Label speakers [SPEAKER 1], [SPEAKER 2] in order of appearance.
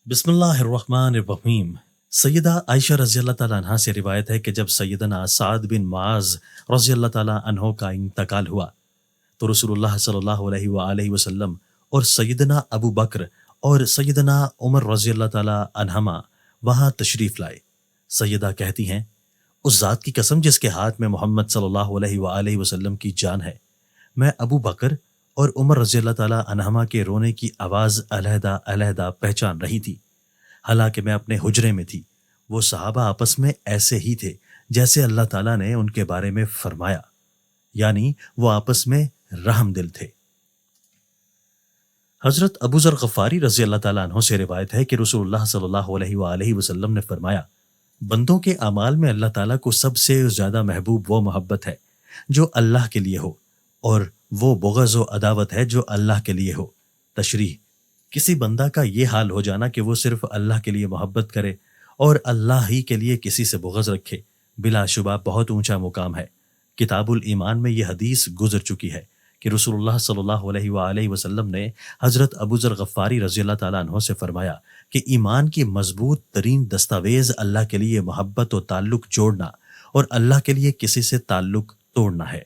[SPEAKER 1] بسم اللہ الرحمن الرحیم۔ سیدہ عائشہ رضی اللہ تعالیٰ عنہ سے روایت ہے کہ جب سیدنا سعد بن معاذ رضی اللہ تعالیٰ عنہ کا انتقال ہوا تو رسول اللہ صلی اللہ علیہ وآلہ وسلم اور سیدنا ابو بکر اور سیدنا عمر رضی اللہ تعالیٰ عنہما وہاں تشریف لائے۔ سیدہ کہتی ہیں، اس ذات کی قسم جس کے ہاتھ میں محمد صلی اللہ علیہ وآلہ وسلم کی جان ہے، میں ابو بکر اور عمر رضی اللہ تعالیٰ عنہما کے رونے کی آواز علیحدہ علیحدہ پہچان رہی تھی، حالانکہ میں اپنے حجرے میں تھی۔ وہ صحابہ آپس میں ایسے ہی تھے جیسے اللہ تعالیٰ نے ان کے بارے میں فرمایا، یعنی وہ آپس میں رحم دل تھے۔ حضرت ابو ذر غفاری رضی اللہ تعالیٰ عنہ سے روایت ہے کہ رسول اللہ صلی اللہ علیہ وآلہ وسلم نے فرمایا، بندوں کے اعمال میں اللہ تعالیٰ کو سب سے زیادہ محبوب وہ محبت ہے جو اللہ کے لیے ہو، اور وہ بغض و عداوت ہے جو اللہ کے لیے ہو۔ تشریح: کسی بندہ کا یہ حال ہو جانا کہ وہ صرف اللہ کے لیے محبت کرے اور اللہ ہی کے لیے کسی سے بغض رکھے، بلا شبہ بہت اونچا مقام ہے۔ کتاب الایمان میں یہ حدیث گزر چکی ہے کہ رسول اللہ صلی اللہ علیہ وآلہ وسلم نے حضرت ابو ذر غفاری رضی اللہ تعالیٰ عنہ سے فرمایا کہ ایمان کی مضبوط ترین دستاویز اللہ کے لیے محبت و تعلق جوڑنا اور اللہ کے لیے کسی سے تعلق توڑنا ہے۔